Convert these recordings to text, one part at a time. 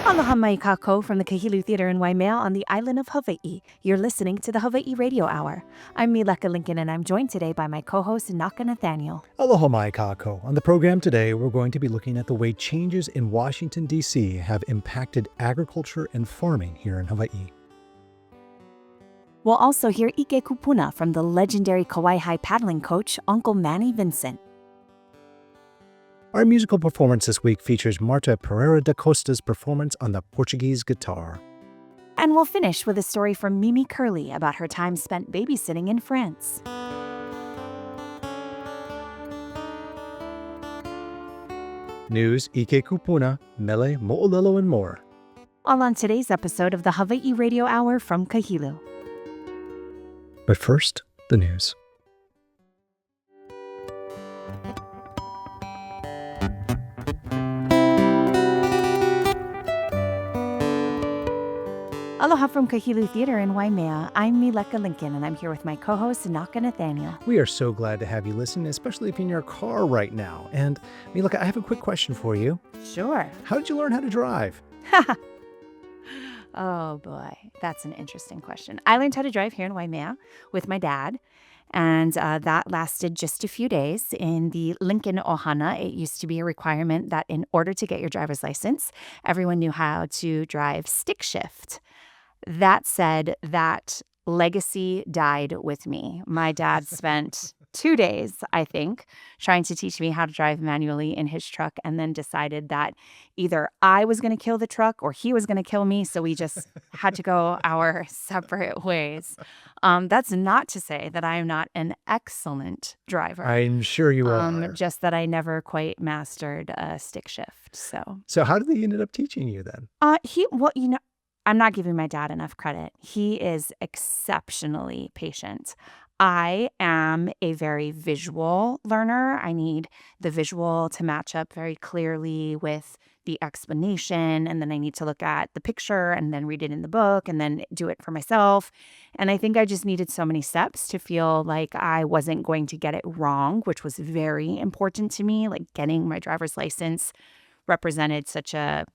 Aloha mai kako from the Kahilu Theater in Waimea on the island of Hawaiʻi. You're listening to the Hawai'i Radio Hour. I'm Mileka Lincoln, and I'm joined today by my co-host, Naka Nathaniel. Aloha mai kako. On the program today, we're going to be looking at the way changes in Washington, D.C. have impacted agriculture and farming here in Hawaii. We'll also hear ʻike kupuna from the legendary Kawaihae paddling coach, Uncle Manny Veincent. Our musical performance this week features Marta Pereira da Costa's performance on the Portuguese guitar. And we'll finish with a story from Mimi Kerley about her time spent babysitting in France. News, ʻike kupuna, mele, mo'olelo, and more. All on today's episode of the Hawai'i Radio Hour from Kahilu. But first, the news. Aloha from Kahilu Theater in Waimea. I'm Mileka Lincoln, and I'm here with my co-host, Naka Nathaniel. We are so glad to have you listen, especially if you're in your car right now. And Mileka, I have a quick question for you. Sure. How did you learn how to drive? Oh boy, that's an interesting question. I learned how to drive here in Waimea with my dad, and that lasted just a few days. In the Lincoln Ohana, it used to be a requirement that in order to get your driver's license, everyone knew how to drive stick shift. That said, that legacy died with me. My dad spent 2 days, I think, trying to teach me how to drive manually in his truck, and then decided that either I was going to kill the truck or he was going to kill me. So we just had to go our separate ways. That's not to say that I am not an excellent driver. I'm sure you are. Just that I never quite mastered stick shift. So how did they end up teaching you then? I'm not giving my dad enough credit. He is exceptionally patient. I am a very visual learner. I need the visual to match up very clearly with the explanation, and then I need to look at the picture and then read it in the book and then do it for myself. And I think I just needed so many steps to feel like I wasn't going to get it wrong, which was very important to me. Like getting my driver's license represented such a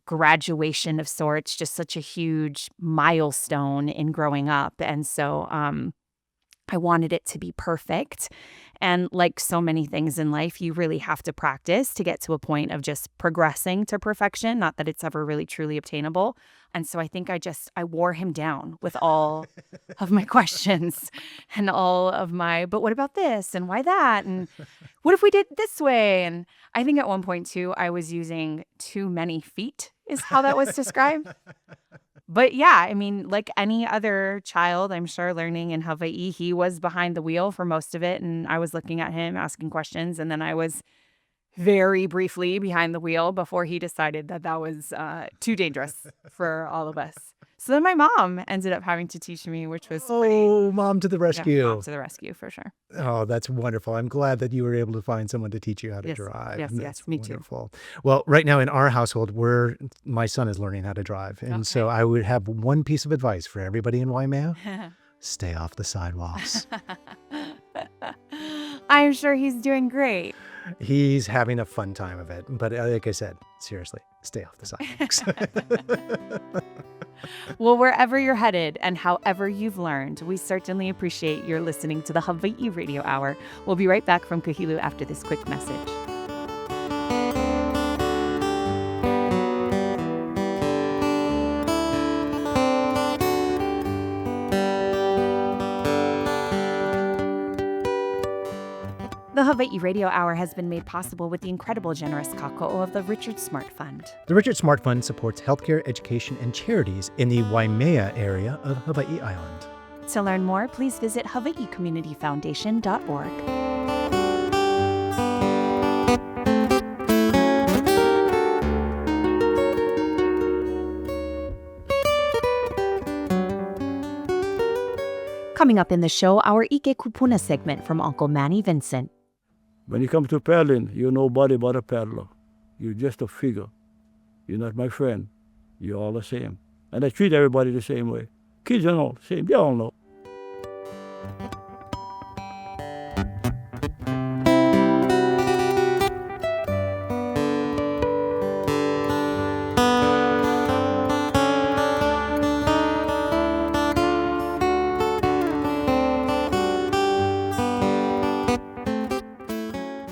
graduation of sorts, just such a huge milestone in growing up. And so I wanted it to be perfect. And like so many things in life, you really have to practice to get to a point of just progressing to perfection. Not that it's ever really truly obtainable. And so I think I wore him down with all of my questions and all of my, but what about this? And why that? And what if we did this way? And I think at one point too, I was using too many feet is how that was described. But yeah, I mean, like any other child, I'm sure learning in Hawaii, he was behind the wheel for most of it. And I was looking at him, asking questions. And then I was very briefly behind the wheel before he decided that that was too dangerous for all of us. So then my mom ended up having to teach me, which was Mom to the rescue. Yeah, mom to the rescue, for sure. Oh, that's wonderful. I'm glad that you were able to find someone to teach you how to drive. Yes, me wonderful. Too. Well, right now in our household, my son is learning how to drive. And so I would have one piece of advice for everybody in Waimea. Stay off the sidewalks. I'm sure he's doing great. He's having a fun time of it. But like I said, seriously, stay off the sidewalks. Well, wherever you're headed and however you've learned, we certainly appreciate your listening to the Hawai'i Radio Hour. We'll be right back from Kahilu after this quick message. The Hawai'i Radio Hour has been made possible with the incredible generous kāko'o of the Richard Smart Fund. The Richard Smart Fund supports healthcare, education, and charities in the Waimea area of Hawaii Island. To learn more, please visit hawaiicommunityfoundation.org. Coming up in the show, our ʻike kupuna segment from Uncle Manny Veincent. When you come to paddling, you're nobody but a paddler. You're just a figure. You're not my friend. You're all the same. And I treat everybody the same way. Kids are all the same. They all know.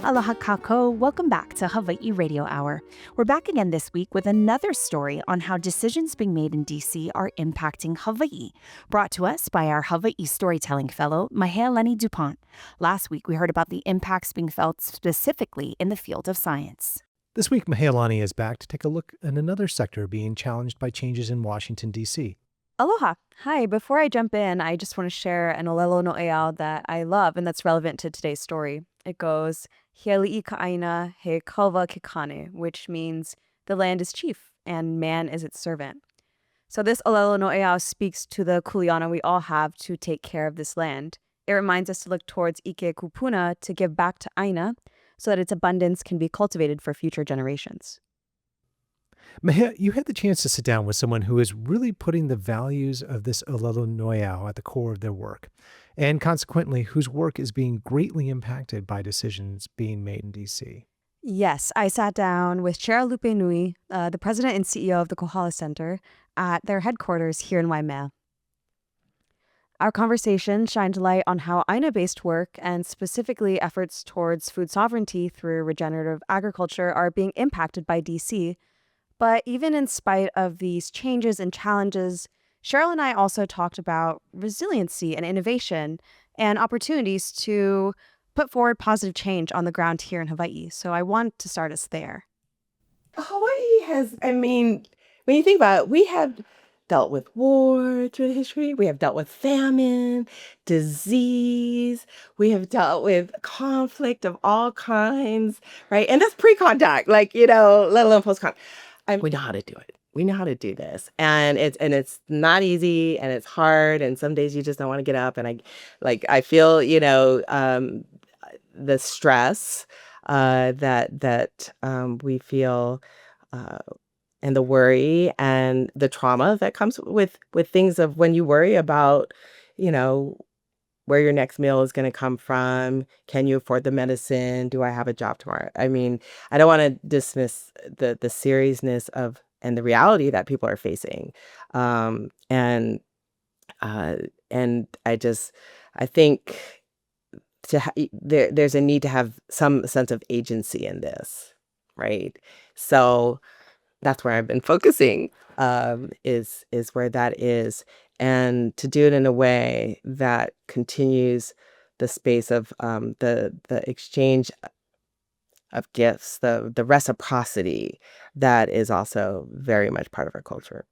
Aloha kako, welcome back to Hawai'i Radio Hour. We're back again this week with another story on how decisions being made in DC are impacting Hawaii, brought to us by our Hawaii storytelling fellow, Mahealani DuPont. Last week, we heard about the impacts being felt specifically in the field of science. This week, Mahealani is back to take a look at another sector being challenged by changes in Washington, D.C. Aloha. Hi. Before I jump in, I just want to share an olelo no eau that I love and that's relevant to today's story. It goes, Hiali'i ka'aina he kalva kikane, which means the land is chief and man is its servant. So this olelo no eau speaks to the kuleana we all have to take care of this land. It reminds us to look towards ʻike kupuna to give back to aina so that its abundance can be cultivated for future generations. Mahea, you had the chance to sit down with someone who is really putting the values of this olelo noeau at the core of their work, and consequently, whose work is being greatly impacted by decisions being made in D.C. Yes, I sat down with Cheryl Lupe Nui, the president and CEO of the Kohala Center, at their headquarters here in Waimea. Our conversation shined light on how Aina-based work and specifically efforts towards food sovereignty through regenerative agriculture are being impacted by D.C., but even in spite of these changes and challenges, Cheryl and I also talked about resiliency and innovation and opportunities to put forward positive change on the ground here in Hawaii. So I want to start us there. Hawaii has, when you think about it, we have dealt with war through the history. We have dealt with famine, disease. We have dealt with conflict of all kinds, right? And that's pre-contact, let alone post-contact. We know how to do it. We know how to do this, and it's not easy, and it's hard, and some days you just don't want to get up. And I feel the stress that we feel, and the worry and the trauma that comes with things of when you worry about where your next meal is going to come from. Can you afford the medicine? Do I have a job tomorrow? I don't want to dismiss the seriousness of and the reality that people are facing. And I think there's a need to have some sense of agency in this, right? So that's where I've been focusing, is where that is. And to do it in a way that continues the space of the exchange of gifts, the reciprocity that is also very much part of our culture.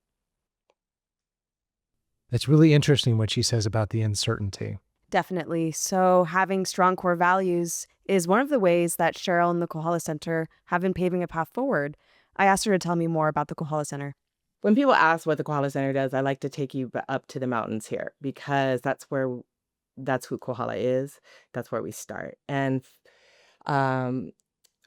It's really interesting what she says about the uncertainty. Definitely. So having strong core values is one of the ways that Cheryl and the Kohala Center have been paving a path forward. I asked her to tell me more about the Kohala Center. When people ask what the Kohala Center does, I like to take you up to the mountains here, because that's who Kohala is. That's where we start. And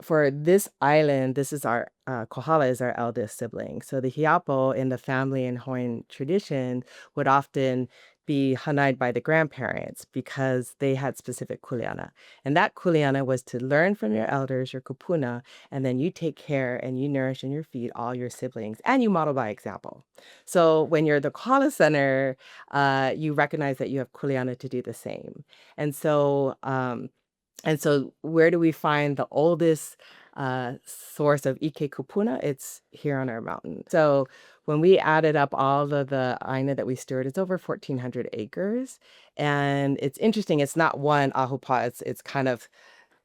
for this island, this is our Kohala is our eldest sibling. So the hiapo in the family and Hawaiian tradition would often be hanai'd by the grandparents because they had specific kuleana. And that kuleana was to learn from your elders, your kupuna, and then you take care and you nourish and you feed all your siblings, and you model by example. So when you're the Kohala Center, you recognize that you have kuleana to do the same. And so where do we find the oldest source of ʻike kupuna? It's here on our mountain. So when we added up all of the aina that we steward, it's over 1,400 acres. And it's interesting, it's not one ahupa, it's kind of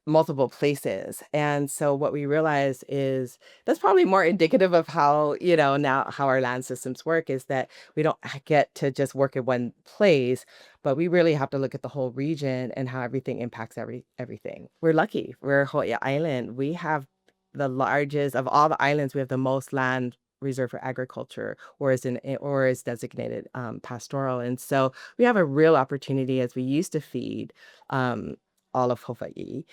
multiple places. And so what we realized is that's probably more indicative of how, now how our land systems work, is that we don't get to just work in one place, but we really have to look at the whole region and how everything impacts everything. We're lucky. We're Hawai'i Island. We have the largest of all the islands. We have the most land reserved for agriculture, or is designated pastoral. And so we have a real opportunity, as we used to feed all of Hawaii,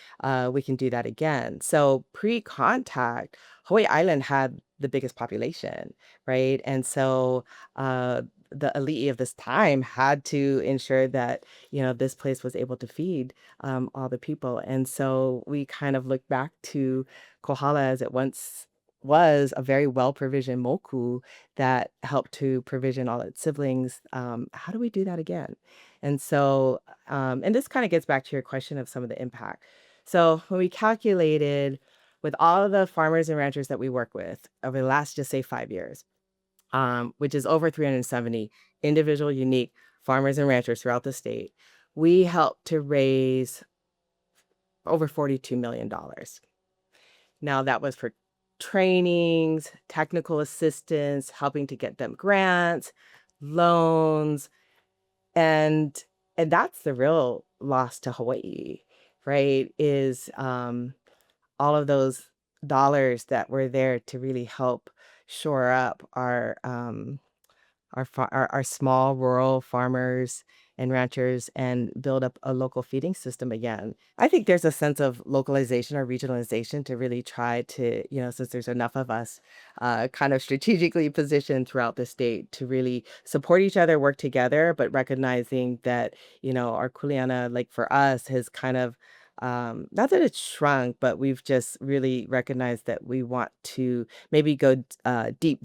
we can do that again. So pre-contact, Hawaii Island had the biggest population, right? And so the ali'i of this time had to ensure that, this place was able to feed all the people. And so we kind of look back to Kohala as it once was a very well-provisioned moku that helped to provision all its siblings. How do we do that again? And so, and this kind of gets back to your question of some of the impact. So when we calculated with all of the farmers and ranchers that we work with over the last, just say 5 years, which is over 370 individual, unique farmers and ranchers throughout the state, we helped to raise over $42 million. Now, that was for trainings, technical assistance, helping to get them grants, loans, and that's the real loss to Hawaii, right? Is all of those dollars that were there to really help shore up our small rural farmers and ranchers and build up a local feeding system again. I think there's a sense of localization or regionalization to really try to, since there's enough of us, kind of strategically positioned throughout the state to really support each other, work together, but recognizing that, our kuleana, like for us, has kind of, not that it's shrunk, but we've just really recognized that we want to maybe go deep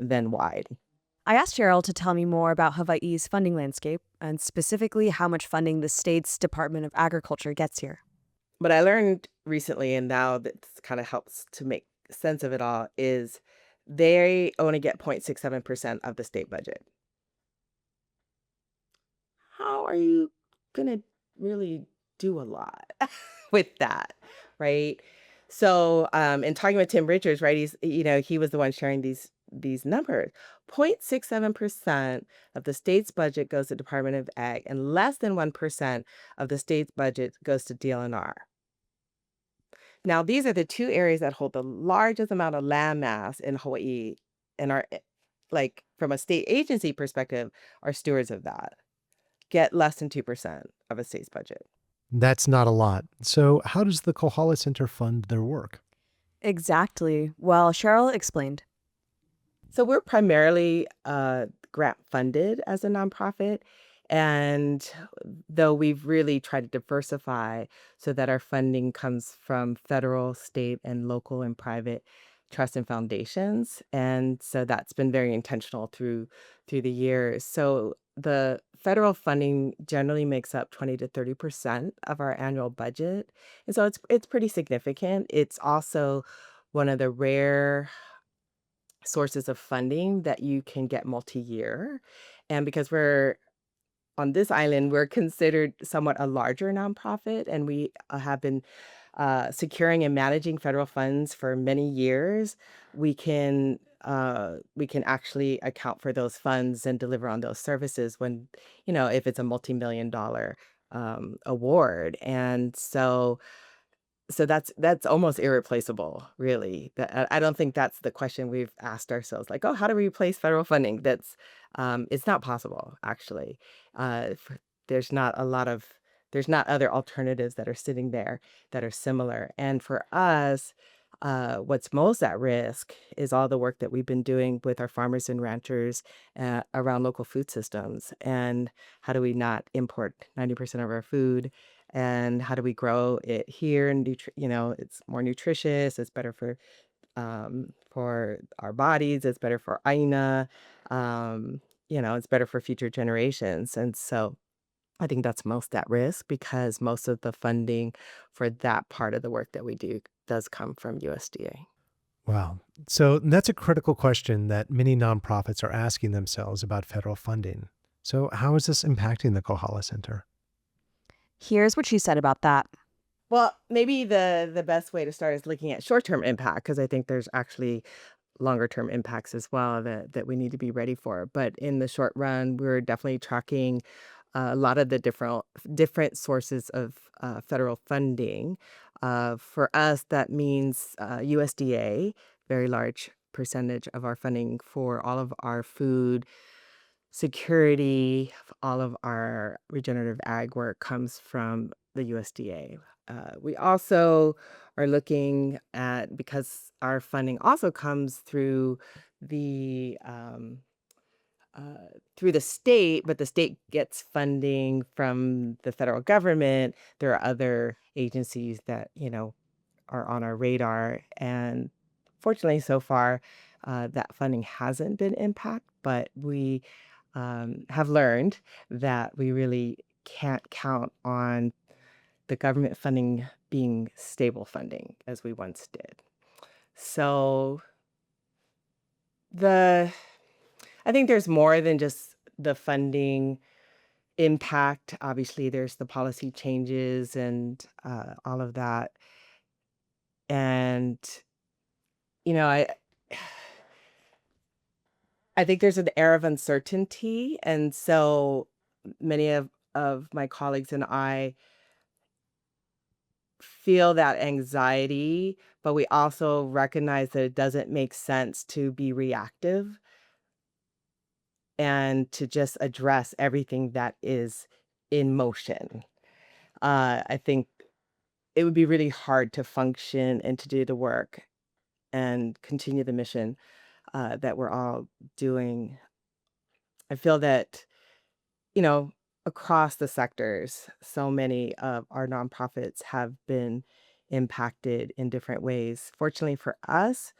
than wide. I asked Cheryl to tell me more about Hawaii's funding landscape and specifically how much funding the state's Department of Agriculture gets here. What I learned recently, and now that kind of helps to make sense of it all, is they only get 0.67% of the state budget. How are you going to really do a lot with that, right? So in talking with Tim Richards, right, he was the one sharing these numbers. 0.67% of the state's budget goes to Department of Ag, and less than 1% of the state's budget goes to DLNR. Now, these are the two areas that hold the largest amount of land mass in Hawaii and are, like, from a state agency perspective, are stewards of that. Get less than 2% of a state's budget. That's not a lot. So how does the Kohala Center fund their work? Exactly. Well, Cheryl explained. So we're primarily grant funded as a nonprofit. And though we've really tried to diversify so that our funding comes from federal, state, and local and private trusts and foundations. And so that's been very intentional through the years. So the federal funding generally makes up 20 to 30% of our annual budget. And so it's pretty significant. It's also one of the rare sources of funding that you can get multi-year. And because we're on this island, we're considered somewhat a larger nonprofit, and we have been securing and managing federal funds for many years. We can actually account for those funds and deliver on those services when, if it's a multi-million-dollar award. And so that's almost irreplaceable, really. I don't think that's the question we've asked ourselves, like, oh, how do we replace federal funding? It's not possible, actually. There's not other alternatives that are sitting there that are similar. And for us, what's most at risk is all the work that we've been doing with our farmers and ranchers around local food systems. And how do we not import 90% of our food? And how do we grow it here? And it's more nutritious. It's better for our bodies. It's better for Aina. It's better for future generations. And so I think that's most at risk because most of the funding for that part of the work that we do does come from USDA. Wow. So that's a critical question that many nonprofits are asking themselves about federal funding. So how is this impacting the Kohala Center? Here's what she said about that. Well, maybe the best way to start is looking at short-term impact, because I think there's actually longer-term impacts as well that we need to be ready for. But in the short run, we're definitely tracking a lot of the different sources of federal funding. For us, that means USDA, very large percentage of our funding for all of our food security, all of our regenerative ag work comes from the USDA. We also are looking at, because our funding also comes through the state, but the state gets funding from the federal government. There are other agencies that, are on our radar. And fortunately, so far, that funding hasn't been impacted, but we have learned that we really can't count on the government funding being stable funding as we once did. So I think there's more than just the funding impact. Obviously, there's the policy changes and all of that. And, you know, I think there's an air of uncertainty. And so many of my colleagues and I feel that anxiety, but we also recognize that it doesn't make sense to be reactive and to just address everything that is in motion. I think it would be really hard to function and to do the work and continue the mission that we're all doing. I feel that, you know, across the sectors, so many of our nonprofits have been impacted in different ways. Fortunately for us,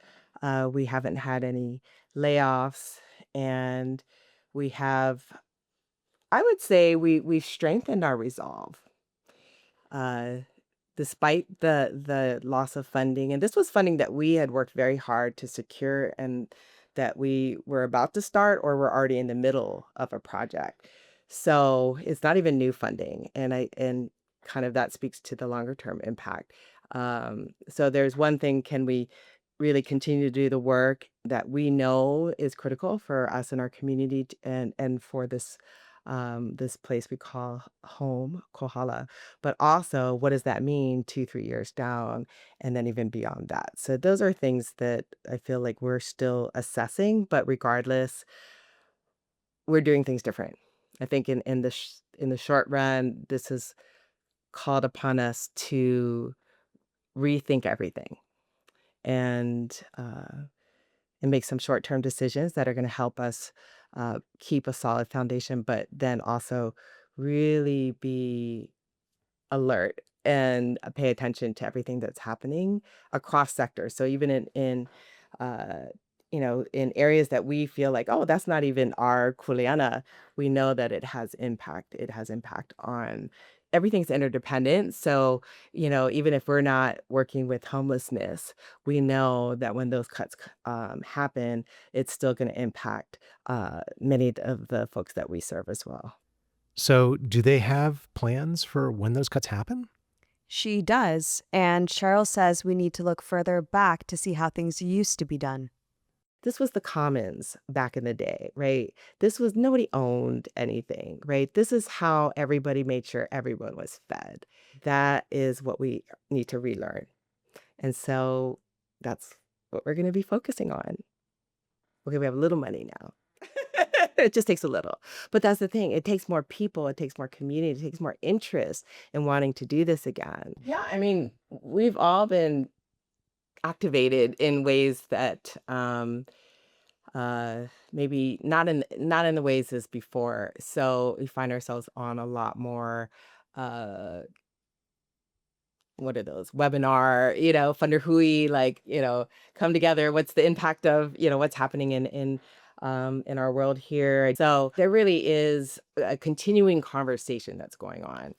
we haven't had any layoffs, and we have, I would say, we've strengthened our resolve. Despite the loss of funding, and this was funding that we had worked very hard to secure and that we were about to start or were already in the middle of a project. So it's not even new funding, and kind of that speaks to the longer term impact. So there's one thing: can we really continue to do the work that we know is critical for us and our community and for this this place we call home, Kohala, but also what does that mean 2-3 years down, and then even beyond that. So those are things that I feel like we're still assessing, but regardless, we're doing things different. I think in the short run, this has called upon us to rethink everything and make some short-term decisions that are going to help us keep a solid foundation, but then also really be alert and pay attention to everything that's happening across sectors. So even in in areas that we feel like, oh, that's not even our kuleana, we know that it has impact. It has impact on everything's interdependent. So, even if we're not working with homelessness, we know that when those cuts happen, it's still going to impact many of the folks that we serve as well. So do they have plans for when those cuts happen? She does. And Cheryl says we need to look further back to see how things used to be done. This was the commons back in the day, right? This was nobody owned anything, right? This is how everybody made sure everyone was fed. That is what we need to relearn. And so that's what we're going to be focusing on. Okay, we have a little money now. It just takes a little. But that's the thing. It takes more people. It takes more community. It takes more interest in wanting to do this again. Yeah, I mean, we've all been activated in ways that maybe not in the ways as before. So we find ourselves on a lot more what are those webinar, Funder Hui, like, come together. What's the impact of, what's happening in our world here? So there really is a continuing conversation that's going on.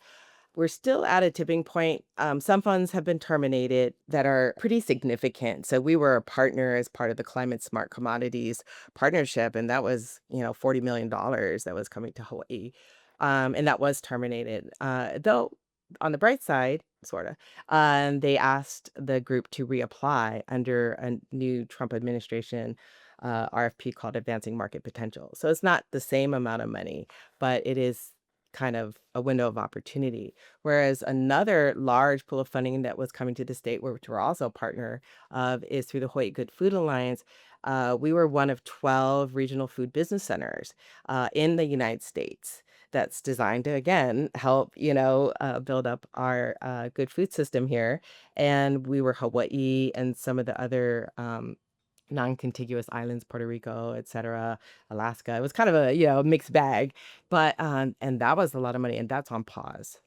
We're still at a tipping point. Some funds have been terminated that are pretty significant. So we were a partner as part of the Climate Smart Commodities Partnership, and that was, $40 million that was coming to Hawaii. And that was terminated. Though on the bright side, sort of, they asked the group to reapply under a new Trump administration RFP called Advancing Market Potential. So it's not the same amount of money, but it is kind of a window of opportunity. Whereas another large pool of funding that was coming to the state, which we're also a partner of, is through the Hawai'i Good Food Alliance. We were one of 12 regional food business centers in the United States that's designed to, again, help, build up our good food system here. And we were Hawaii and some of the other non-contiguous islands, Puerto Rico, et cetera, Alaska. It was kind of a mixed bag, but and that was a lot of money, and that's on pause.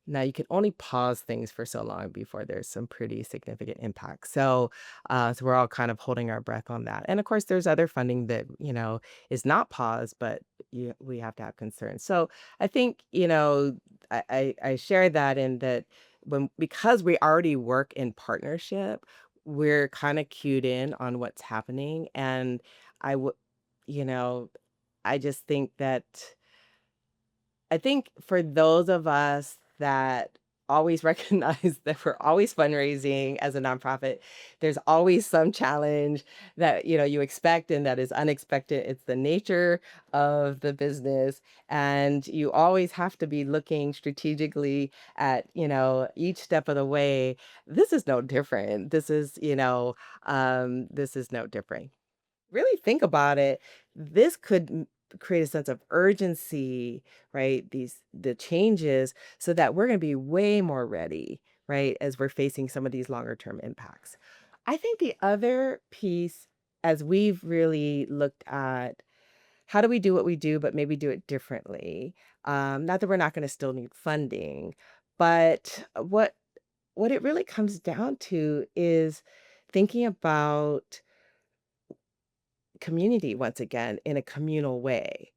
Now you can only pause things for so long before there's some pretty significant impact. So, so we're all kind of holding our breath on that. And of course, there's other funding that is not paused, but we have to have concerns. So I think I share that in that because we already work in partnership, we're kind of cued in on what's happening. And I would, you know, I just think that I think for those of us that always recognize that we're always fundraising as a nonprofit, there's always some challenge that you expect and that is unexpected. It's the nature of the business, and you always have to be looking strategically at each step of the way. This is no different. This is no different. Really think about it. This could create a sense of urgency, right? The changes, so that we're going to be way more ready, right, as we're facing some of these longer term impacts. I think the other piece, as we've really looked at how do we do what we do, but maybe do it differently. Not that we're not going to still need funding, but what it really comes down to is thinking about community once again in a communal way,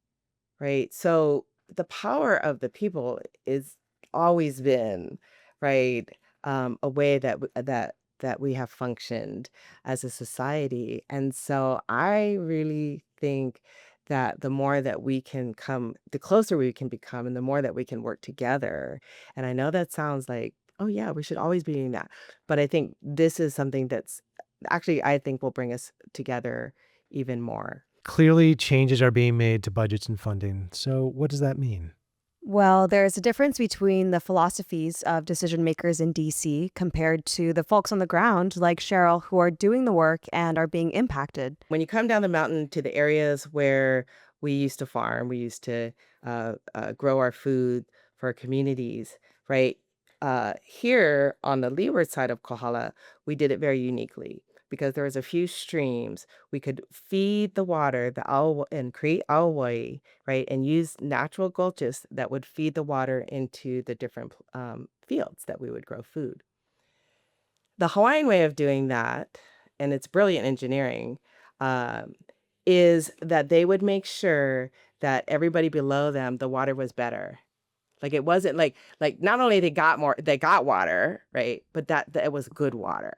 right? So the power of the people is always been, right, a way that we have functioned as a society. And so I really think that the more that we can come, the closer we can become, and the more that we can work together. And I know that sounds like, oh yeah, we should always be doing that. But I think this is something that's actually, I think, will bring us together even more. Clearly, changes are being made to budgets and funding. So what does that mean? Well, there's a difference between the philosophies of decision makers in DC compared to the folks on the ground like Cheryl who are doing the work and are being impacted. When you come down the mountain to the areas where we used to farm, we used to grow our food for our communities, right? Here on the leeward side of Kohala, we did it very uniquely because there was a few streams. We could feed the water, and create Hawai'i, right? And use natural gulches that would feed the water into the different fields that we would grow food. The Hawaiian way of doing that, and it's brilliant engineering, is that they would make sure that everybody below them, the water was better. Like it wasn't like not only they got water, right? But that it was good water.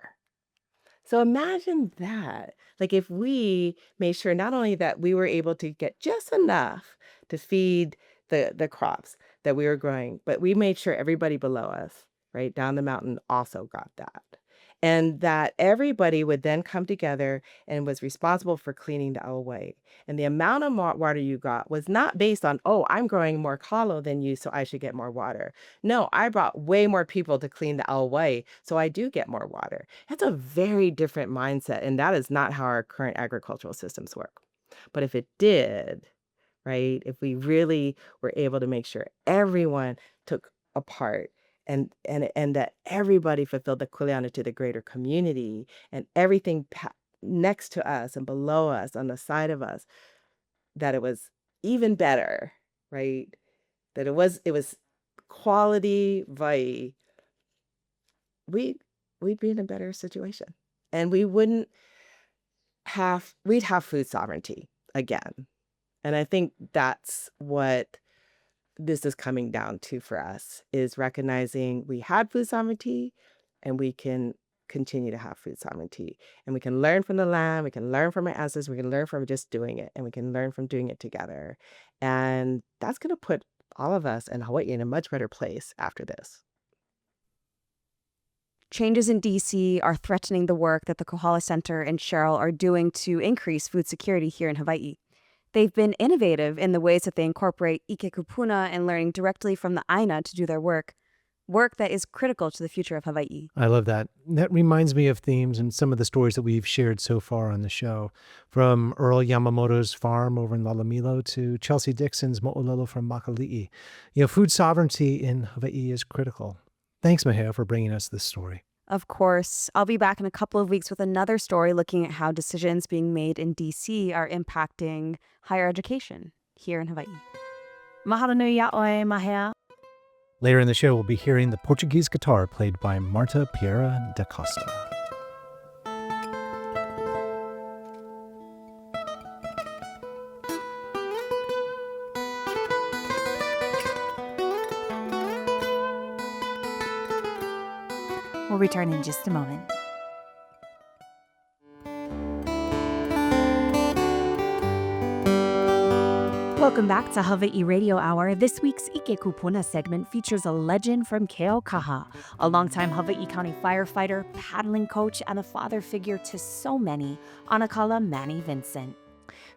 So imagine that. Like if we made sure not only that we were able to get just enough to feed the crops that we were growing, but we made sure everybody below us, right, down the mountain also got that. And that everybody would then come together and was responsible for cleaning the Hawai'i. And the amount of water you got was not based on, oh, I'm growing more kalo than you, so I should get more water. No, I brought way more people to clean the Hawai'i, so I do get more water. That's a very different mindset, and that is not how our current agricultural systems work. But if it did, right, if we really were able to make sure everyone took a part, and that everybody fulfilled the kuleana to the greater community, and everything next to us and below us on the side of us, that it was even better, right? That it was quality vai. We'd be in a better situation, and we'd have food sovereignty again. And I think that's what this is coming down to for us, is recognizing we had food sovereignty and we can continue to have food sovereignty, and we can learn from the land, we can learn from our ancestors, we can learn from just doing it, and we can learn from doing it together. And that's going to put all of us in Hawaii in a much better place after this. Changes in DC are threatening the work that the Kohala Center and Cheryl are doing to increase food security here in Hawaii. They've been innovative in the ways that they incorporate ʻike kupuna and learning directly from the Aina to do their work that is critical to the future of Hawaii. I love that. That reminds me of themes and some of the stories that we've shared so far on the show, from Earl Yamamoto's farm over in Lalamilo to Chelsea Dixon's mo'olelo from Makali'i. Food sovereignty in Hawaii is critical. Thanks, Mehea, for bringing us this story. Of course, I'll be back in a couple of weeks with another story looking at how decisions being made in DC are impacting higher education here in Hawaii. Mahalo nui yaʻoe, Mehea. Later in the show, we'll be hearing the Portuguese guitar played by Marta Pereira da Costa. We'll return in just a moment. Welcome back to Hawai'i Radio Hour. This week's ʻike kupuna segment features a legend from Keaukaha, a longtime Hawaii County firefighter, paddling coach, and a father figure to so many, Anakala Manny Veincent.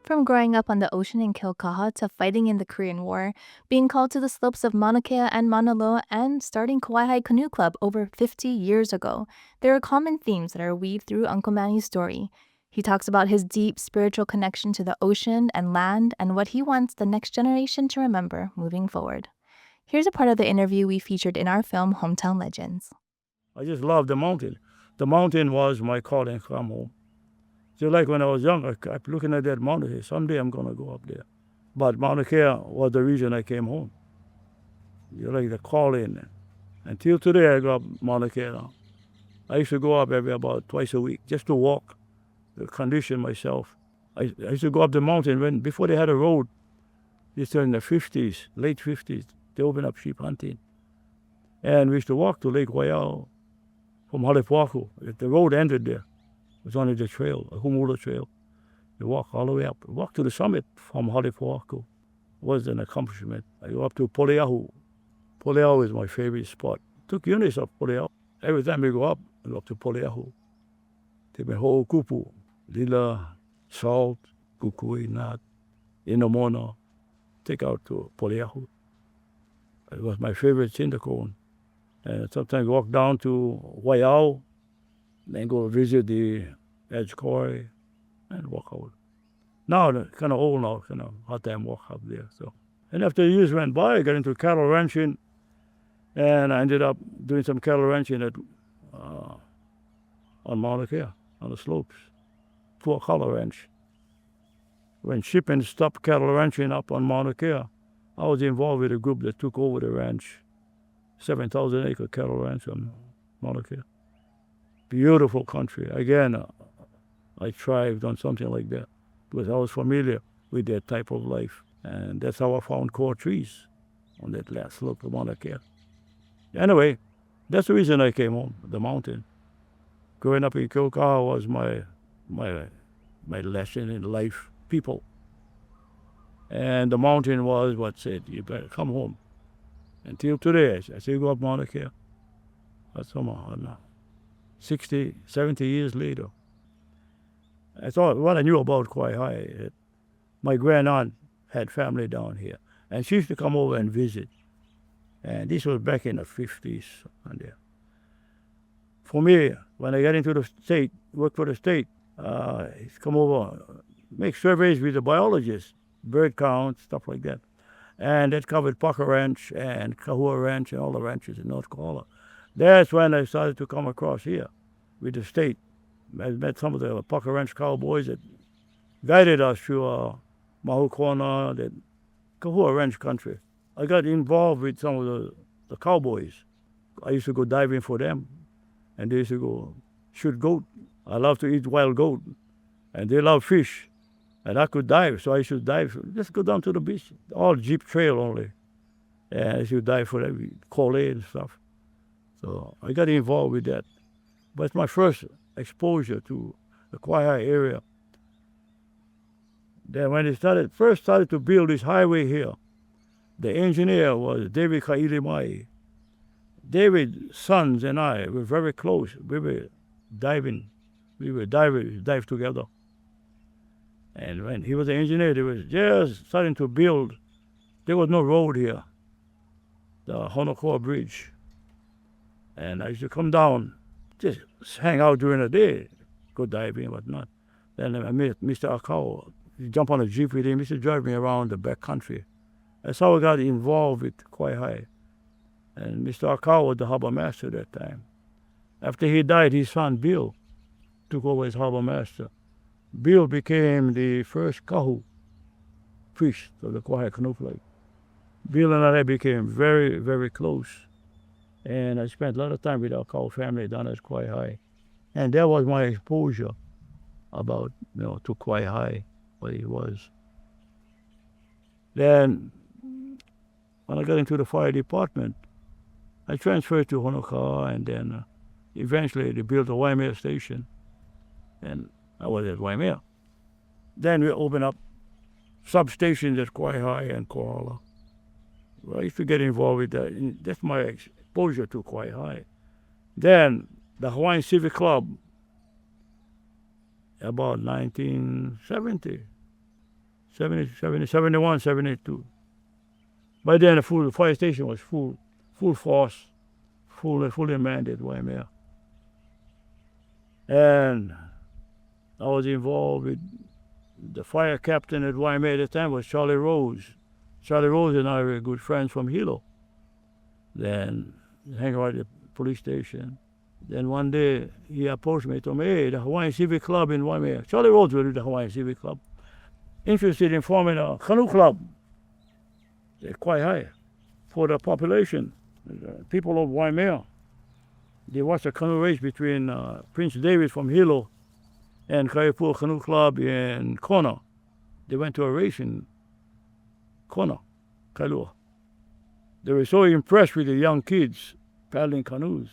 From growing up on the ocean in Keaukaha to fighting in the Korean War, being called to the slopes of Mauna Kea and Mauna Loa, and starting Kawaihae Canoe Club over 50 years ago, there are common themes that are weaved through Uncle Manny's story. He talks about his deep spiritual connection to the ocean and land and what he wants the next generation to remember moving forward. Here's a part of the interview we featured in our film, Hometown Legends. I just love the mountain. The mountain was my calling come home. Just like when I was young, I kept looking at that mountain. I said, someday I'm going to go up there. But Mauna Kea was the reason I came home. You like the calling. Until today, I go up Mauna Kea now. I used to go up every about twice a week just to walk, to condition myself. I used to go up the mountain before they had a road. This was in the 50s, late 50s. They opened up sheep hunting. And we used to walk to Lake Waiau from Halepuaku. The road ended there. It was only the trail, a Humula trail. You walk all the way up. Walk to the summit from Halepuaku. It was an accomplishment. I go up to Poleahu. Poleahu is my favorite spot. Took units up Poleahu. Every time we go up to Poleahu. Take my whole kupu, lila, salt, kukui, nut, inamona, take out to Poleahu. It was my favorite cinder cone. And sometimes walk down to Waiau, then go visit the Edge Quarry and walk out. Now, kind of old now, kind of hard time walk up there. So, and after years went by, I got into cattle ranching, and I ended up doing some cattle ranching on Mauna Kea, on the slopes, for a cattle ranch. When shipping stopped cattle ranching up on Mauna Kea, I was involved with a group that took over the ranch, 7,000 acre cattle ranch on Mauna Kea. Beautiful country. Again, I thrived on something like that because I was familiar with that type of life. And that's how I found core trees on that last slope of Mauna Kea. Anyway, that's the reason I came home, the mountain. Growing up in Keaukaha was my lesson in life, people. And the mountain was what said, you better come home. Until today, I still go up Mauna Kea. That's somehow 60, 70 years later. I thought what I knew about Kawaihae, my grand-aunt had family down here. And she used to come over and visit. And this was back in the 50s. And there. For me, when I got into the state, work for the state, come over, make surveys with the biologists, bird count, stuff like that. And that covered Parker Ranch and Kahua Ranch and all the ranches in North Kohala. That's when I started to come across here with the state. I met some of the Parker Ranch cowboys that guided us through Mahukona, the Kahua Ranch country. I got involved with some of the cowboys. I used to go diving for them, and they used to go shoot goat. I love to eat wild goat, and they love fish. And I could dive, so I should dive. Just go down to the beach, all jeep trail only. And I should dive for every Kole and stuff. So I got involved with that. But it's my first exposure to the Kawaihae area. Then when they first started to build this highway here, the engineer was David Kailimai. David's sons and I were very close. We were diving. We were dive together. And when he was the engineer, they was just starting to build. There was no road here, the Honokoa Bridge. And I used to come down, just hang out during the day, go diving and whatnot. Then I met Mr. Akao. He jumped on a jeep with him. He used to drive me around the back country. That's how I got involved with Kawaihae. And Mr. Akao was the harbor master that time. After he died, his son Bill took over as harbor master. Bill became the first kahu priest of the Kawaihae Canoe Club. Bill and I became very, very close. And I spent a lot of time with our Kau family down at Kawaihae. And that was my exposure about, to Kawaihae, what it was. Then, when I got into the fire department, I transferred to Honoka'a, and then Eventually, they built a Waimea station, and I was at Waimea. Then we opened up substations at Kawaihae and Kohala. Well, I used to get involved with that. That's my exposure to Kawaihae. Then the Hawaiian Civic Club, about 1970, 71, 72. By then, the fire station was full force, fully manned at Waimea. And I was involved with the fire captain at Waimea at the time was Charlie Rose. Charlie Rose and I were good friends from Hilo. Then hang out at the police station. Then one day he approached me, told me, hey, the Hawaiian Civic Club in Waimea. Charlie Rose was with the Hawaiian Civic Club. Interested in forming a canoe club at Kawaihae for the population, the people of Waimea. They watched a canoe race between Prince David from Hilo and Kaipua Canoe Club in Kona. They went to a race in Kona, Kailua. They were so impressed with the young kids paddling canoes.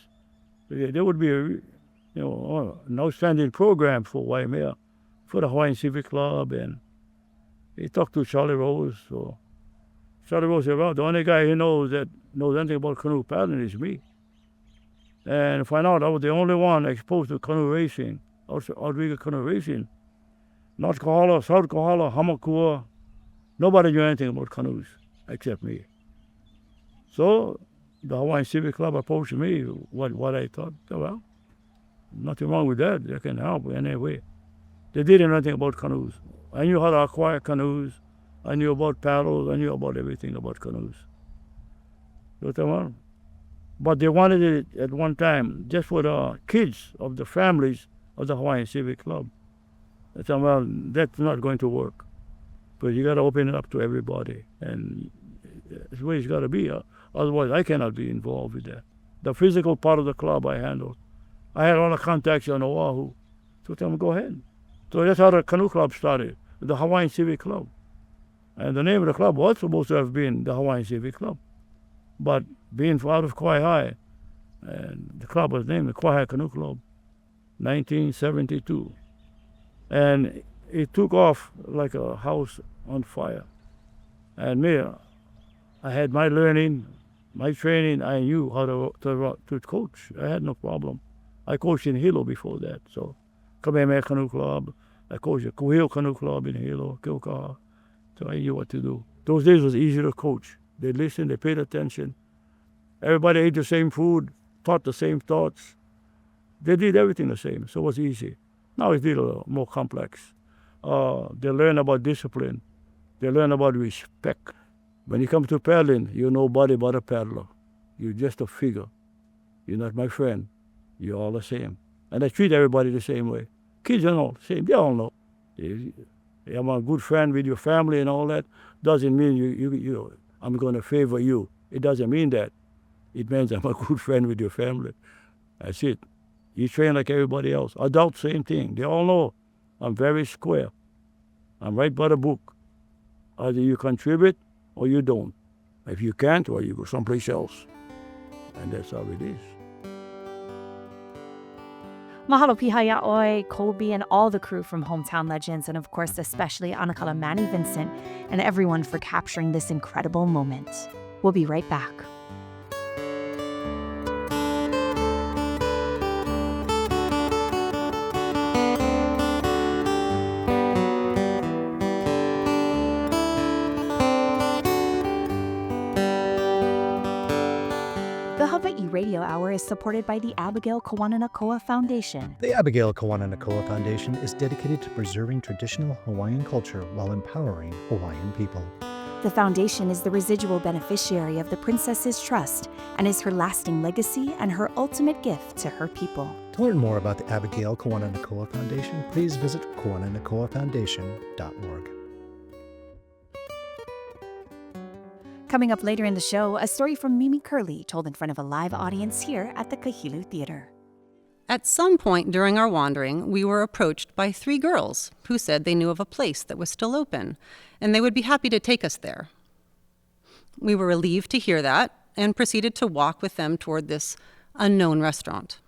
There would be an outstanding program for Waimea, for the Hawaiian Civic Club, and he talked to Charlie Rose. So Charlie Rose said, well, the only guy he knows that knows anything about canoe paddling is me. And find out I was the only one exposed to canoe racing, outrigger canoe racing. North Kohala, South Kohala, Hamakua, nobody knew anything about canoes except me. So the Hawaiian Civic Club approached me, what I thought, well, nothing wrong with that, they can help in any way. They didn't know anything about canoes. I knew how to acquire canoes, I knew about paddles, I knew about everything about canoes. But they wanted it at one time just for the kids of the families of the Hawaiian Civic Club. I said, well, that's not going to work. But you got to open it up to everybody. And that's the way it's got to be. Otherwise, I cannot be involved with that. The physical part of the club I handled. I had all the contacts on Oahu. So tell them, go ahead. So that's how the canoe club started, the Hawaiian Civic Club. And the name of the club was supposed to have been the Hawaiian Civic Club. But being out of Kawaihae, and the club was named the Kawaihae Canoe Club, 1972. And it took off like a house on fire. And me, I had my learning, my training, I knew how to coach. I had no problem. I coached in Hilo before that, so Kamehameha Canoe Club. I coached at Kuhio Canoe Club in Hilo, Kilkaha. So I knew what to do. Those days was easy to coach. They listened, they paid attention. Everybody ate the same food, taught the same thoughts. They did everything the same, so it was easy. Now it's a little more complex. They learn about discipline. They learn about respect. When you come to paddling, you're nobody but a paddler. You're just a figure. You're not my friend. You're all the same. And I treat everybody the same way. Kids are all the same. They all know. I'm a good friend with your family and all that. Doesn't mean you I'm going to favor you. It doesn't mean that. It means I'm a good friend with your family. That's it. You train like everybody else. Adults, same thing. They all know I'm very square. I'm right by the book. Either you contribute or you don't. If you can't, well, you go someplace else. And that's how it is. Mahalo piha oi, Colby, and all the crew from Hometown Legends, and of course, especially Anakala Manny Veincent, and everyone for capturing this incredible moment. We'll be right back. The Hawai'i Radio Hour is supported by the Abigail Kawananakoa Foundation. The Abigail Kawananakoa Foundation is dedicated to preserving traditional Hawaiian culture while empowering Hawaiian people. The foundation is the residual beneficiary of the Princess's Trust and is her lasting legacy and her ultimate gift to her people. To learn more about the Abigail Kawananakoa Foundation, please visit kawananakoafoundation.org. Coming up later in the show, a story from Mimi Kerley told in front of a live audience here at the Kahilu Theater. At some point during our wandering, we were approached by 3 girls who said they knew of a place that was still open, and they would be happy to take us there. We were relieved to hear that and proceeded to walk with them toward this unknown restaurant.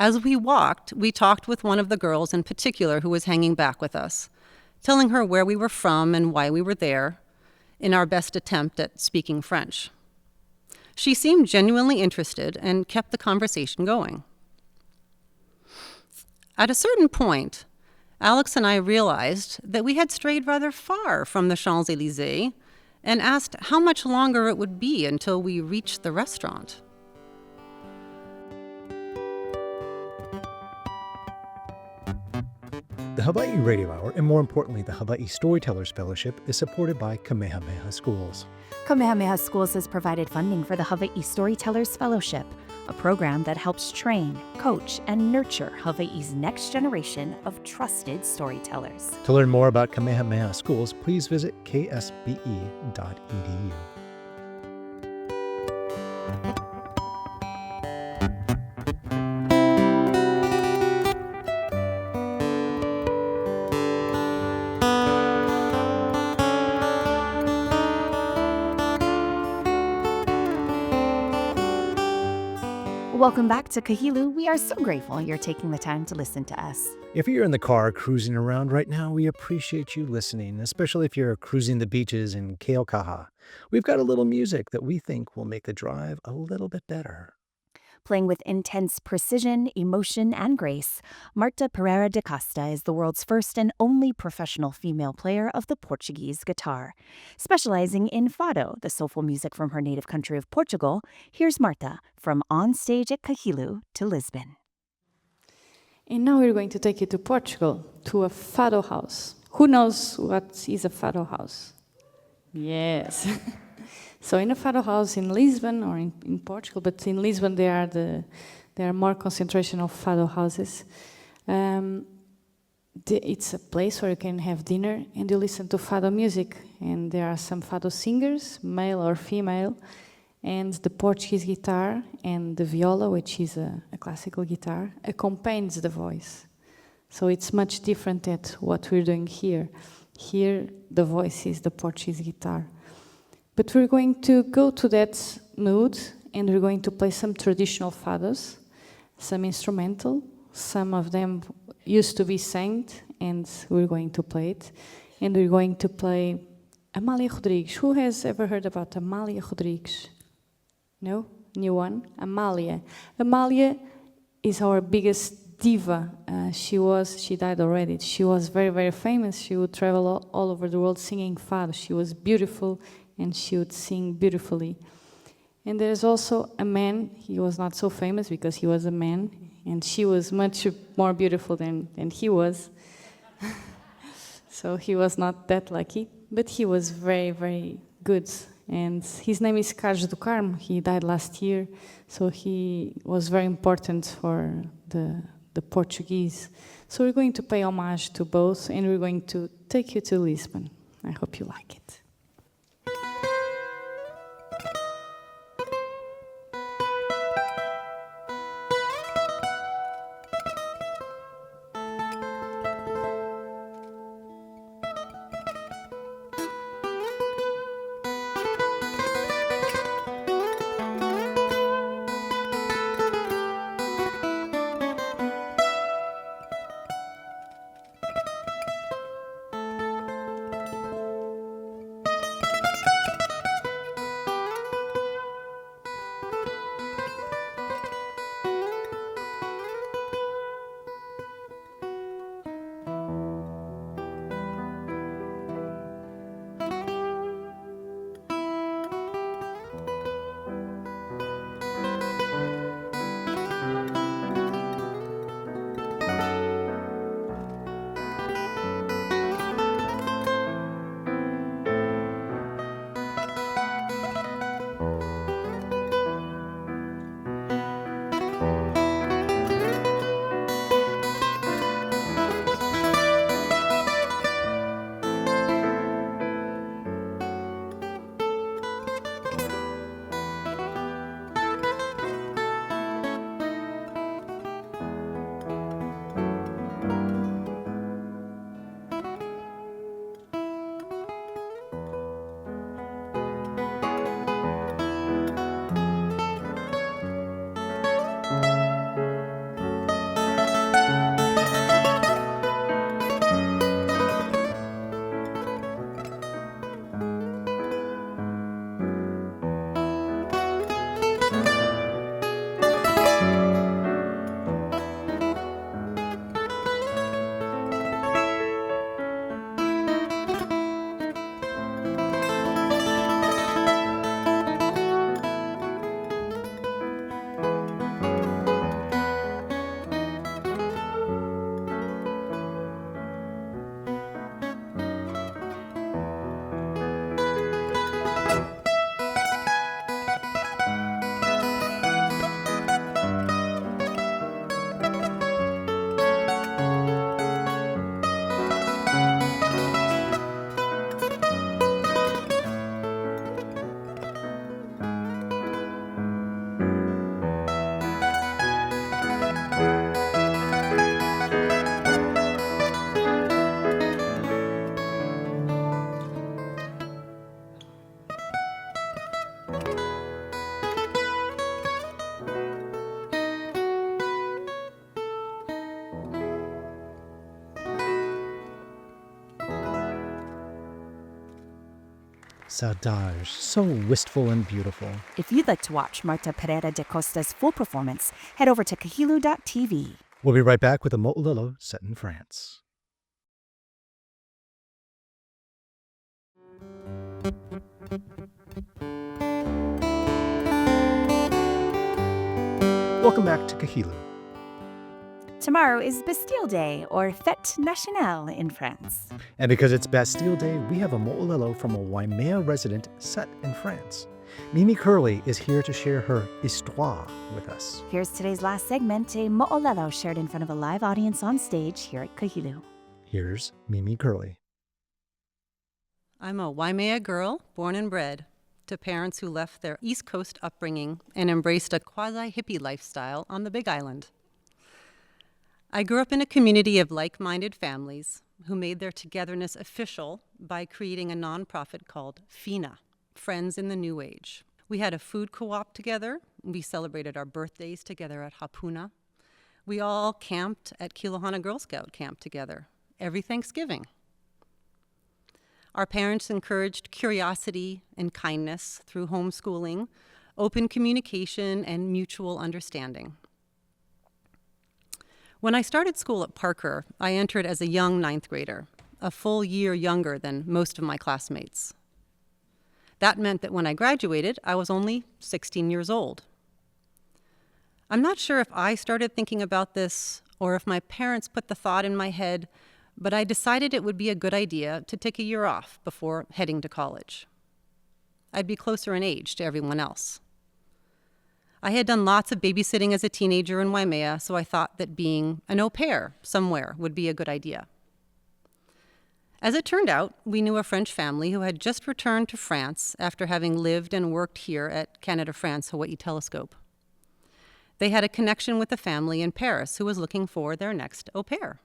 As we walked, we talked with one of the girls in particular who was hanging back with us, telling her where we were from and why we were there, in our best attempt at speaking French. She seemed genuinely interested and kept the conversation going. At a certain point, Alex and I realized that we had strayed rather far from the Champs-Élysées and asked how much longer it would be until we reached the restaurant. The Hawai'i Radio Hour, and more importantly, the Hawai'i Storytellers Fellowship, is supported by Kamehameha Schools. Kamehameha Schools has provided funding for the Hawai'i Storytellers Fellowship, a program that helps train, coach, and nurture Hawaii's next generation of trusted storytellers. To learn more about Kamehameha Schools, please visit ksbe.edu. Welcome back to Kahilu. We are so grateful you're taking the time to listen to us. If you're in the car cruising around right now, we appreciate you listening, especially if you're cruising the beaches in Keaukaha. We've got a little music that we think will make the drive a little bit better. Playing with intense precision, emotion, and grace, Marta Pereira da Costa is the world's first and only professional female player of the Portuguese guitar. Specializing in fado, the soulful music from her native country of Portugal, here's Marta from On Stage at Kahilu to Lisbon. And now we're going to take you to Portugal, to a fado house. Who knows what is a fado house? Yes. So in a fado house in Lisbon or in Portugal, but in Lisbon there are more concentration of fado houses. It's a place where you can have dinner and you listen to fado music. And there are some fado singers, male or female, and the Portuguese guitar and the viola, which is a classical guitar, accompanies the voice. So it's much different than what we're doing here. Here the voice is the Portuguese guitar. But we're going to go to that mood and we're going to play some traditional fados, some instrumental. Some of them used to be sang and we're going to play it. And we're going to play Amália Rodrigues. Who has ever heard about Amália Rodrigues? No? New one? Amália. Amália is our biggest diva. She died already. She was very, very famous. She would travel all over the world singing fado. She was beautiful and she would sing beautifully. And there's also a man. He was not so famous because he was a man, and she was much more beautiful than he was. So he was not that lucky, but he was very, very good. And his name is Carlos do Carmo. He died last year, so he was very important for the Portuguese. So we're going to pay homage to both, and we're going to take you to Lisbon. I hope you like it. adage, so wistful and beautiful. If you'd like to watch Marta Pereira da Costa's full performance, head over to kahilu.tv. We'll be right back with a mo'olelo set in France. Welcome back to Kahilu. Tomorrow is Bastille Day, or Fête Nationale in France. And because it's Bastille Day, we have a mo'olelo from a Waimea resident set in France. Mimi Kerley is here to share her histoire with us. Here's today's last segment, a mo'olelo shared in front of a live audience on stage here at Kahilu. Here's Mimi Kerley. I'm a Waimea girl, born and bred, to parents who left their East Coast upbringing and embraced a quasi-hippie lifestyle on the Big Island. I grew up in a community of like-minded families who made their togetherness official by creating a nonprofit called FINA, Friends in the New Age. We had a food co-op together. We celebrated our birthdays together at Hapuna. We all camped at Kilohana Girl Scout Camp together every Thanksgiving. Our parents encouraged curiosity and kindness through homeschooling, open communication, and mutual understanding. When I started school at Parker, I entered as a young ninth grader, a full year younger than most of my classmates. That meant that when I graduated, I was only 16 years old. I'm not sure if I started thinking about this or if my parents put the thought in my head, but I decided it would be a good idea to take a year off before heading to college. I'd be closer in age to everyone else. I had done lots of babysitting as a teenager in Waimea, so I thought that being an au pair somewhere would be a good idea. As it turned out, we knew a French family who had just returned to France after having lived and worked here at Canada-France Hawaiʻi Telescope. They had a connection with a family in Paris who was looking for their next au pair.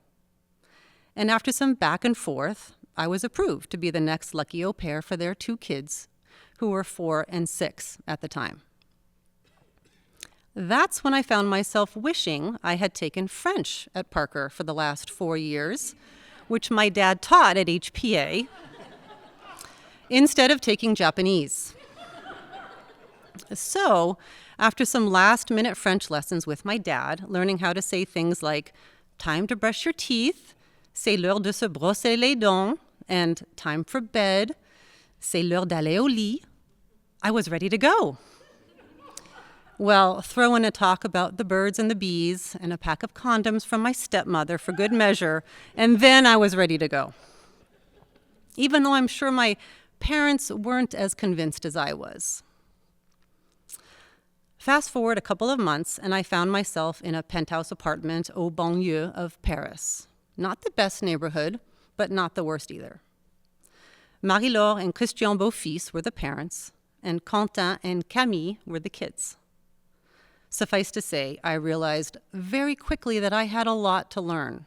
And after some back and forth, I was approved to be the next lucky au pair for their two kids, who were 4 and 6 at the time. That's when I found myself wishing I had taken French at Parker for the last 4 years, which my dad taught at HPA, instead of taking Japanese. So, after some last-minute French lessons with my dad, learning how to say things like, time to brush your teeth, c'est l'heure de se brosser les dents, and time for bed, c'est l'heure d'aller au lit, I was ready to go. Well, throw in a talk about the birds and the bees and a pack of condoms from my stepmother for good measure, and then I was ready to go. Even though I'm sure my parents weren't as convinced as I was. Fast forward a couple of months, and I found myself in a penthouse apartment au banlieue of Paris. Not the best neighborhood, but not the worst either. Marie-Laure and Christian Beaufils were the parents, and Quentin and Camille were the kids. Suffice to say, I realized very quickly that I had a lot to learn,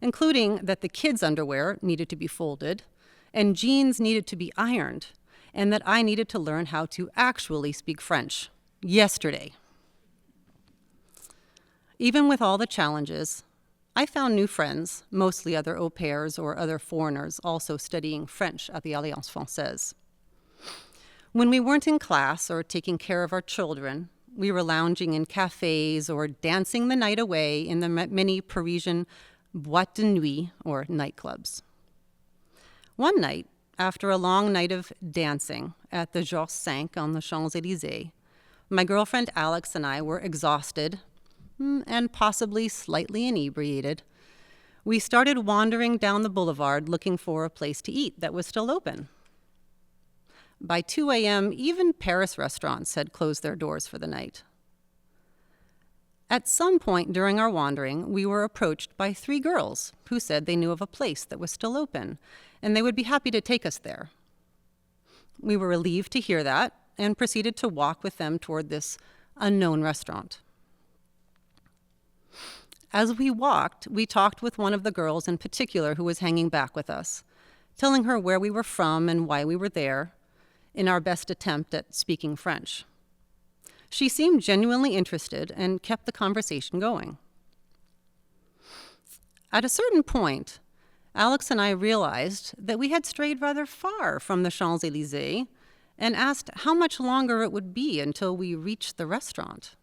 including that the kids' underwear needed to be folded, and jeans needed to be ironed, and that I needed to learn how to actually speak French yesterday. Even with all the challenges, I found new friends, mostly other au pairs or other foreigners also studying French at the Alliance Française. When we weren't in class or taking care of our children, we were lounging in cafes or dancing the night away in the many Parisian boîtes de nuit or nightclubs. One night, after a long night of dancing at the Georges V on the Champs-Élysées, my girlfriend Alex and I were exhausted and possibly slightly inebriated. We started wandering down the boulevard looking for a place to eat that was still open. By 2 a.m., even Paris restaurants had closed their doors for the night. At some point during our wandering, we were approached by 3 girls who said they knew of a place that was still open, and they would be happy to take us there. We were relieved to hear that and proceeded to walk with them toward this unknown restaurant. As we walked, we talked with one of the girls in particular who was hanging back with us, telling her where we were from and why we were there, in our best attempt at speaking French. She seemed genuinely interested and kept the conversation going. At a certain point, Alex and I realized that we had strayed rather far from the Champs-Élysées and asked how much longer it would be until we reached the restaurant.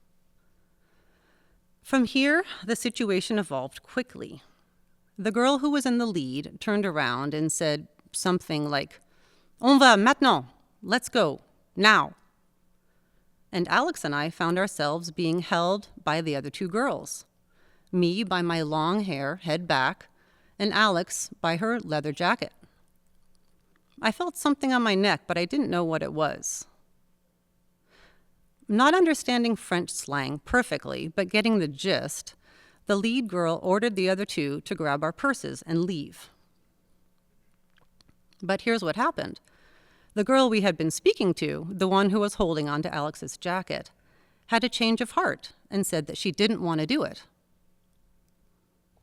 From here, the situation evolved quickly. The girl who was in the lead turned around and said something like, "On va maintenant, let's go, now." And Alex and I found ourselves being held by the other two girls, me by my long hair, head back, and Alex by her leather jacket. I felt something on my neck, but I didn't know what it was. Not understanding French slang perfectly, but getting the gist, the lead girl ordered the other two to grab our purses and leave. But here's what happened. The girl we had been speaking to, the one who was holding onto Alex's jacket, had a change of heart and said that she didn't want to do it.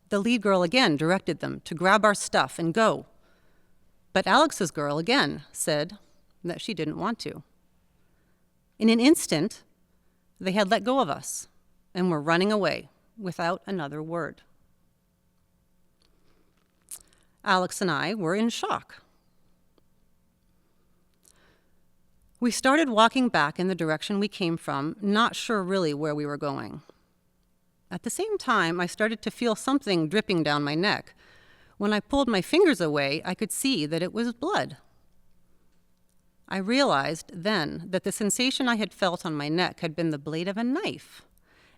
The lead girl again directed them to grab our stuff and go. But Alex's girl again said that she didn't want to. In an instant, they had let go of us and were running away without another word. Alex and I were in shock. We started walking back in the direction we came from, not sure really where we were going. At the same time, I started to feel something dripping down my neck. When I pulled my fingers away, I could see that it was blood. I realized then that the sensation I had felt on my neck had been the blade of a knife,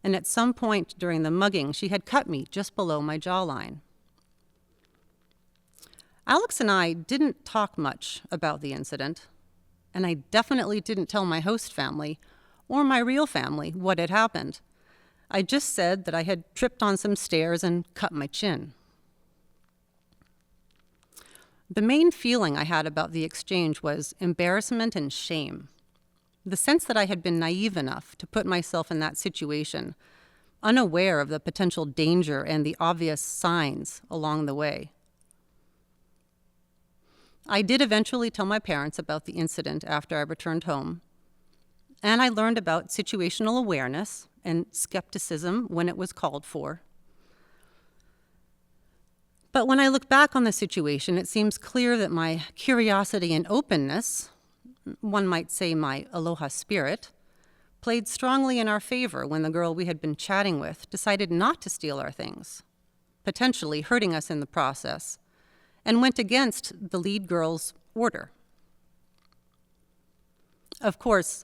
and at some point during the mugging, she had cut me just below my jawline. Alex and I didn't talk much about the incident, and I definitely didn't tell my host family or my real family what had happened. I just said that I had tripped on some stairs and cut my chin. The main feeling I had about the exchange was embarrassment and shame. The sense that I had been naive enough to put myself in that situation, unaware of the potential danger and the obvious signs along the way. I did eventually tell my parents about the incident after I returned home, and I learned about situational awareness and skepticism when it was called for. But when I look back on the situation, it seems clear that my curiosity and openness, one might say my aloha spirit, played strongly in our favor when the girl we had been chatting with decided not to steal our things, potentially hurting us in the process, and went against the lead girl's order. Of course,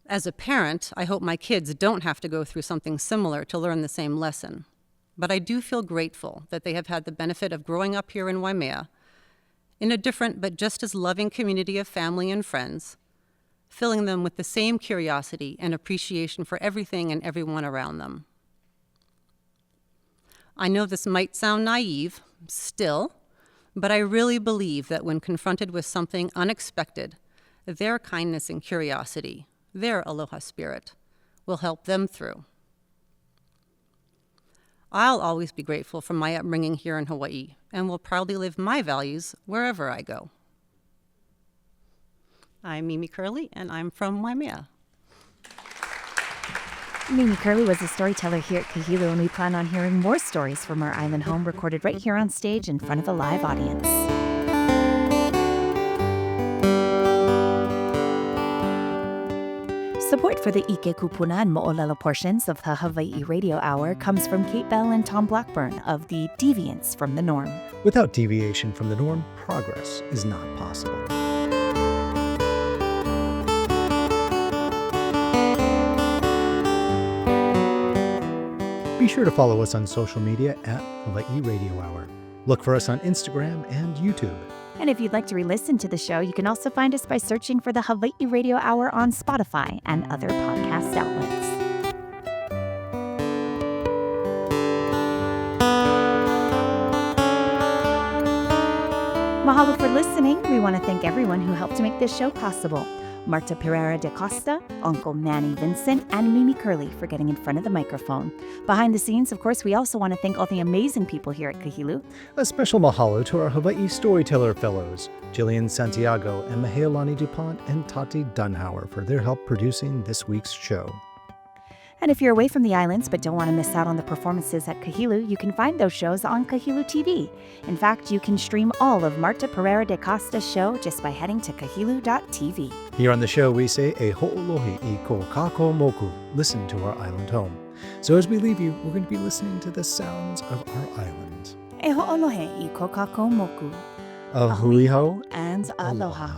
as a parent, I hope my kids don't have to go through something similar to learn the same lesson. But I do feel grateful that they have had the benefit of growing up here in Waimea, in a different but just as loving community of family and friends, filling them with the same curiosity and appreciation for everything and everyone around them. I know this might sound naive, still, but I really believe that when confronted with something unexpected, their kindness and curiosity, their aloha spirit, will help them through. I'll always be grateful for my upbringing here in Hawaii and will proudly live my values wherever I go. I'm Mimi Kerley, and I'm from Waimea. Mimi Kerley was a storyteller here at Kahilu, and we plan on hearing more stories from our island home recorded right here on stage in front of a live audience. Support for the ʻike, kupuna, and mo'olelo portions of the Hawai'i Radio Hour comes from Kate Bell and Tom Blackburn of the Deviants from the Norm. Without deviation from the norm, progress is not possible. Be sure to follow us on social media at Hawai'i Radio Hour. Look for us on Instagram and YouTube. And if you'd like to re-listen to the show, you can also find us by searching for the Hawai'i Radio Hour on Spotify and other podcast outlets. Mahalo for listening. We want to thank everyone who helped to make this show possible. Marta Pereira da Costa, Uncle Manny Veincent, and Mimi Kerley for getting in front of the microphone. Behind the scenes, of course, we also want to thank all the amazing people here at Kahilu. A special mahalo to our Hawaii Storyteller Fellows, Jillian Santiago and Mahealani DuPont and Tati Dunhauer for their help producing this week's show. And if you're away from the islands but don't want to miss out on the performances at Kahilu, you can find those shows on Kahilu TV. In fact, you can stream all of Marta Pereira da Costa's show just by heading to kahilu.tv. Here on the show, we say e ho'olohe I ko kako moku. Listen to our island home. So as we leave you, we're going to be listening to the sounds of our island. E ho'olohe I ko kako moku. A hui hau and aloha.